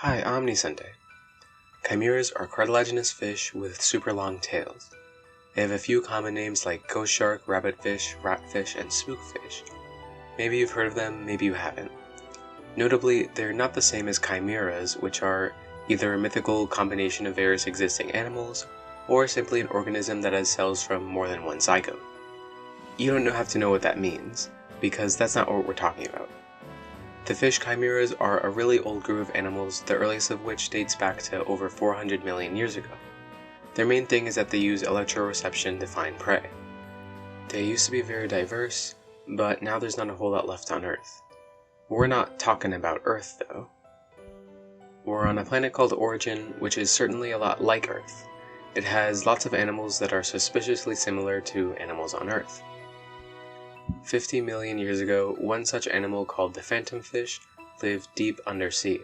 Hi, Sunday. Chimaeras are cartilaginous fish with super long tails. They have a few common names like ghost shark, rabbitfish, ratfish, and spookfish. Maybe you've heard of them, maybe you haven't. Notably, they're not the same as chimaeras, which are either a mythical combination of various existing animals, or simply an organism that has cells from more than one zygote. You don't have to know what that means, because that's not what we're talking about. The fish chimaeras are a really old group of animals, the earliest of which dates back to over 400 million years ago. Their main thing is that they use electroreception to find prey. They used to be very diverse, but now there's not a whole lot left on Earth. We're not talking about Earth though. We're on a planet called Origin, which is certainly a lot like Earth. It has lots of animals that are suspiciously similar to animals on Earth. 50 million years ago, one such animal called the Phantomfish lived deep undersea.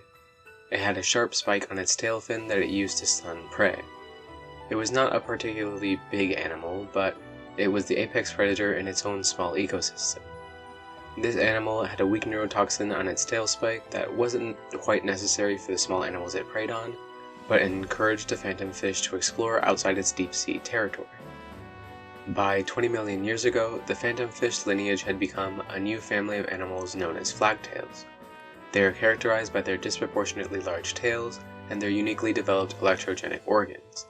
It had a sharp spike on its tail fin that it used to stun prey. It was not a particularly big animal, but it was the apex predator in its own small ecosystem. This animal had a weak neurotoxin on its tail spike that wasn't quite necessary for the small animals it preyed on, but encouraged the Phantomfish to explore outside its deep-sea territory. By 20 million years ago, the Phantomfish lineage had become a new family of animals known as Flagtails. They are characterized by their disproportionately large tails and their uniquely developed electrogenic organs.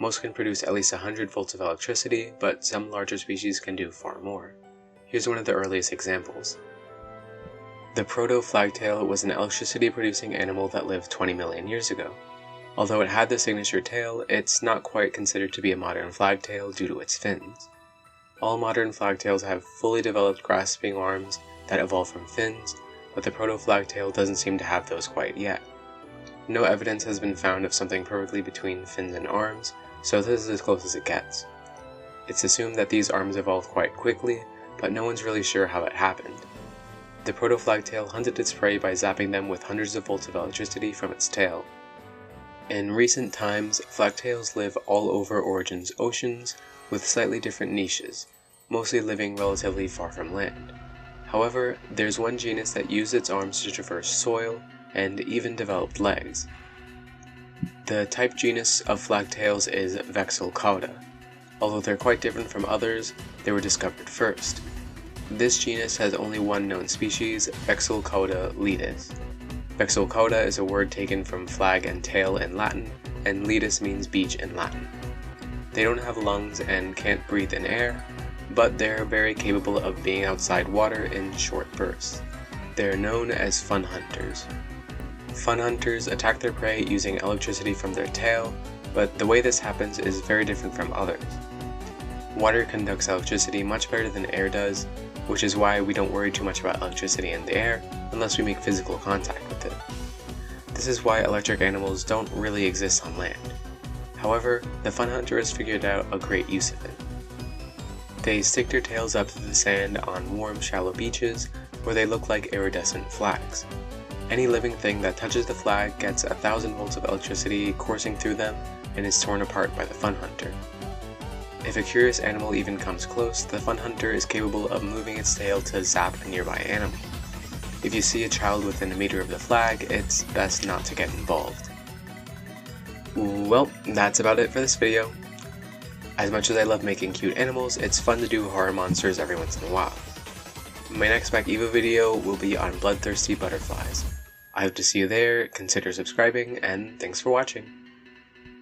Most can produce at least 100 volts of electricity, but some larger species can do far more. Here's one of the earliest examples. The Proto Flagtail was an electricity-producing animal that lived 20 million years ago. Although it had the signature tail, it's not quite considered to be a modern flagtail due to its fins. All modern flagtails have fully developed grasping arms that evolve from fins, but the Proto Flagtail doesn't seem to have those quite yet. No evidence has been found of something perfectly between fins and arms, so this is as close as it gets. It's assumed that these arms evolved quite quickly, but no one's really sure how it happened. The Proto Flagtail hunted its prey by zapping them with hundreds of volts of electricity from its tail. In recent times, flagtails live all over Origin's oceans, with slightly different niches, mostly living relatively far from land. However, there's one genus that used its arms to traverse soil, and even developed legs. The type genus of flagtails is Vexillcauda. Although they're quite different from others, they were discovered first. This genus has only one known species, Vexillcauda ledis. Vexillcauda is a word taken from flag and tail in Latin, and ledis means beach in Latin. They don't have lungs and can't breathe in air, but they're very capable of being outside water in short bursts. They're known as Funhunters. Funhunters attack their prey using electricity from their tail, but the way this happens is very different from others. Water conducts electricity much better than air does, which is why we don't worry too much about electricity in the air unless we make physical contact with it. This is why electric animals don't really exist on land. However, the Funhunter has figured out a great use of it. They stick their tails up to the sand on warm, shallow beaches where they look like iridescent flags. Any living thing that touches the flag gets 1,000 volts of electricity coursing through them and is torn apart by the Funhunter. If a curious animal even comes close, the Funhunter is capable of moving its tail to zap a nearby animal. If you see a child within a meter of the flag, it's best not to get involved. Well, that's about it for this video. As much as I love making cute animals, it's fun to do horror monsters every once in a while. My next Back Evo video will be on bloodthirsty butterflies. I hope to see you there, consider subscribing, and thanks for watching.